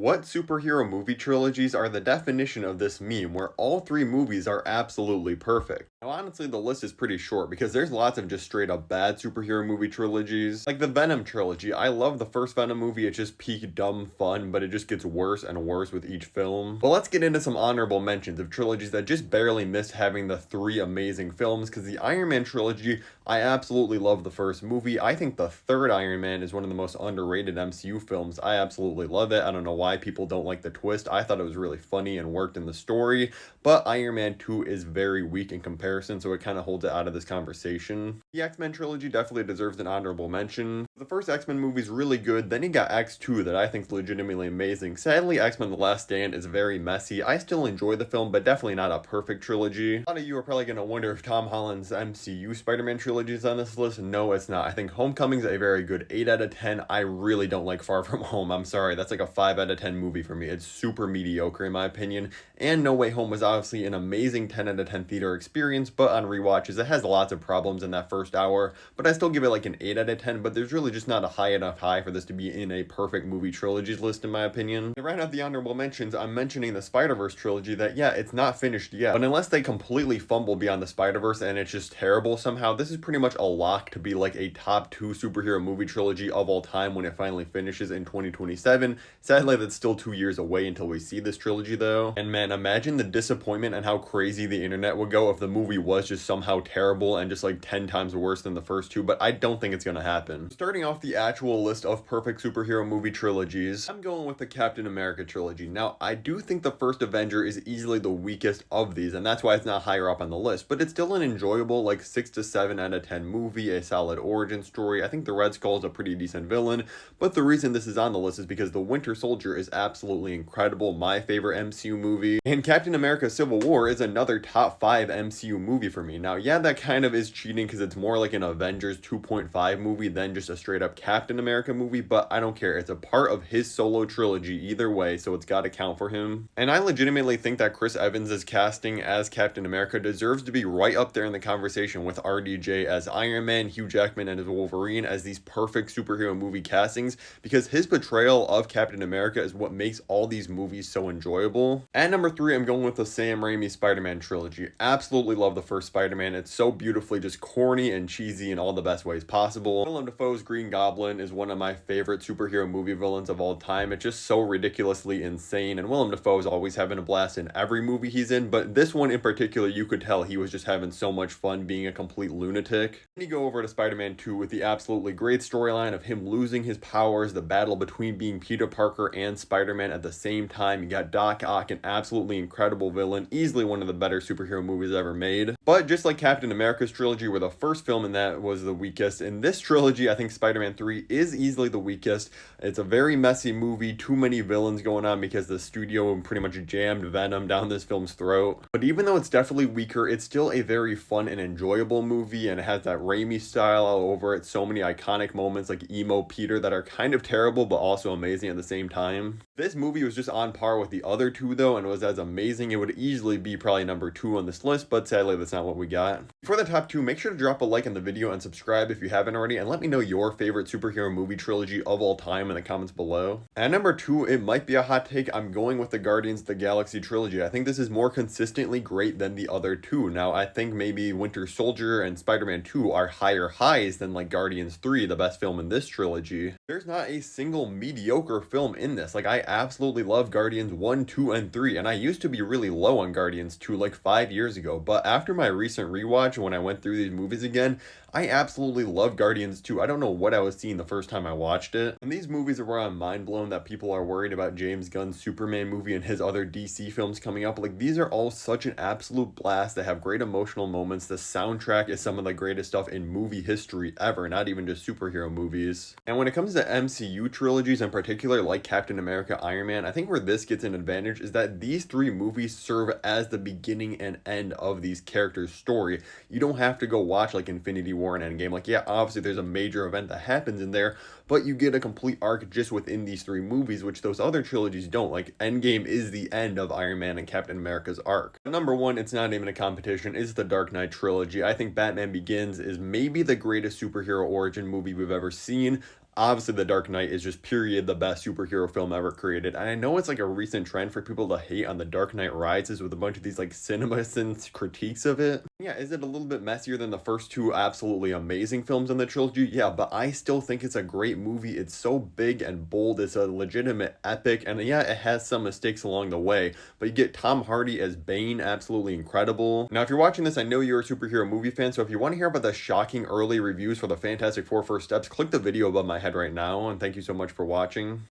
What superhero movie trilogies are the definition of this meme where all three movies are absolutely perfect? Now, honestly, the list is pretty short because there's lots of just straight up bad superhero movie trilogies. Like the Venom trilogy. I love the first Venom movie, it's just peak dumb fun, but it just gets worse and worse with each film. But let's get into some honorable mentions of trilogies that just barely missed having the three amazing films, because the Iron Man trilogy, I absolutely love the first movie. I think the third Iron Man is one of the most underrated MCU films. I absolutely love it. I don't know why people don't like the twist. I thought it was really funny and worked in the story, but Iron Man 2 is very weak in comparison, so it kind of holds it out of this conversation. The X-Men trilogy definitely deserves an honorable mention. The first X-Men movie is really good, then you got X2 that I think is legitimately amazing. Sadly, X-Men The Last Stand is very messy. I still enjoy the film, but definitely not a perfect trilogy. A lot of you are probably going to wonder if Tom Holland's MCU Spider-Man trilogy is on this list. No, it's not. I think Homecoming's a very good 8 out of 10. I really don't like Far From Home. I'm sorry, that's like a 5 out of 10 movie for me. It's super mediocre in my opinion. And No Way Home was obviously an amazing 10 out of 10 theater experience, but on rewatches it has lots of problems in that first hour. But I still give it like an 8 out of 10, but there's really just not a high enough high for this to be in a perfect movie trilogies list in my opinion. To round out the honorable mentions, I'm mentioning the Spider-Verse trilogy that, yeah, it's not finished yet, but unless they completely fumble Beyond the Spider-Verse and it's just terrible somehow, this is pretty much a lock to be like a top 2 superhero movie trilogy of all time when it finally finishes in 2027. Sadly, that's still 2 years away until we see this trilogy though. And man, imagine the disappointment and how crazy the internet would go if the movie was just somehow terrible and just like 10 times worse than the first two, but I don't think it's gonna happen. Starting off the actual list of perfect superhero movie trilogies, I'm going with the Captain America trilogy. Now, I do think the first Avenger is easily the weakest of these, and that's why it's not higher up on the list, but it's still an enjoyable like 6 to 7 out of 10 movie, a solid origin story. I think the Red Skull is a pretty decent villain, but the reason this is on the list is because the Winter Soldier is absolutely incredible, my favorite MCU movie, and Captain America Civil War is another top 5 MCU movie for me. Now, yeah, that kind of is cheating because it's more like an Avengers 2.5 movie than just a straight up Captain America movie, but I don't care. It's a part of his solo trilogy either way, so it's got to count for him. And I legitimately think that Chris Evans' casting as Captain America deserves to be right up there in the conversation with RDJ as Iron Man, Hugh Jackman and his Wolverine as these perfect superhero movie castings, because his portrayal of Captain America is what makes all these movies so enjoyable. At number 3, I'm going with the Sam Raimi Spider-Man trilogy. Absolutely love the first Spider-Man. It's so beautifully just corny and cheesy in all the best ways possible. Willem Dafoe's Green Goblin is one of my favorite superhero movie villains of all time. It's just so ridiculously insane, and Willem Dafoe is always having a blast in every movie he's in, but this one in particular, you could tell he was just having so much fun being a complete lunatic. Then you go over to Spider-Man 2 with the absolutely great storyline of him losing his powers, the battle between being Peter Parker and Spider-Man at the same time. You got Doc Ock, an absolutely incredible villain, easily one of the better superhero movies ever made. But just like Captain America's trilogy, where the first film in that was the weakest, in this trilogy, I think Spider-Man 3 is easily the weakest. It's a very messy movie, too many villains going on because the studio pretty much jammed Venom down this film's throat. But even though it's definitely weaker, it's still a very fun and enjoyable movie, and it has that Raimi style all over it. So many iconic moments like emo Peter that are kind of terrible but also amazing at the same time. This movie was just on par with the other two though, and was as amazing. It would easily be probably number 2 on this list, but sadly that's not what we got. For the top 2, make sure to drop a like on the video and subscribe if you haven't already, and let me know your favorite superhero movie trilogy of all time in the comments below. At number 2, it might be a hot take, I'm going with the Guardians of the Galaxy trilogy. I think this is more consistently great than the other two. Now, I think maybe Winter Soldier and Spider-Man 2 are higher highs than like Guardians 3, the best film in this trilogy. There's not a single mediocre film in this. Like, I absolutely love Guardians 1, 2, and 3, and I used to be really low on Guardians 2 like 5 years ago, but after my recent rewatch, when I went through these movies again, I absolutely love Guardians 2. I don't know what I was seeing the first time I watched it. And these movies are where I'm mind blown that people are worried about James Gunn's Superman movie and his other DC films coming up. Like, these are all such an absolute blast. They have great emotional moments. The soundtrack is some of the greatest stuff in movie history ever, not even just superhero movies. And when it comes to MCU trilogies in particular, like Captain America, Iron Man, I think where this gets an advantage is that these 3 movies serve as the beginning and end of these characters' story. You don't have to go watch like Infinity War and Endgame. Like, yeah, obviously there's a major event that happens in there, but you get a complete arc just within these 3 movies, which those other trilogies don't. Like, Endgame is the end of Iron Man and Captain America's arc. Number 1, it's not even a competition, is the Dark Knight trilogy. I think Batman Begins is maybe the greatest superhero origin movie we've ever seen. Obviously, The Dark Knight is just period the best superhero film ever created. And I know it's like a recent trend for people to hate on The Dark Knight Rises with a bunch of these like CinemaSins critiques of it. Yeah, is it a little bit messier than the first two absolutely amazing films in the trilogy? Yeah, but I still think it's a great movie. It's so big and bold. It's a legitimate epic. And yeah, it has some mistakes along the way, but you get Tom Hardy as Bane, absolutely incredible. Now, if you're watching this, I know you're a superhero movie fan, so if you want to hear about the shocking early reviews for the Fantastic Four First Steps, click the video above my head right now, and thank you so much for watching.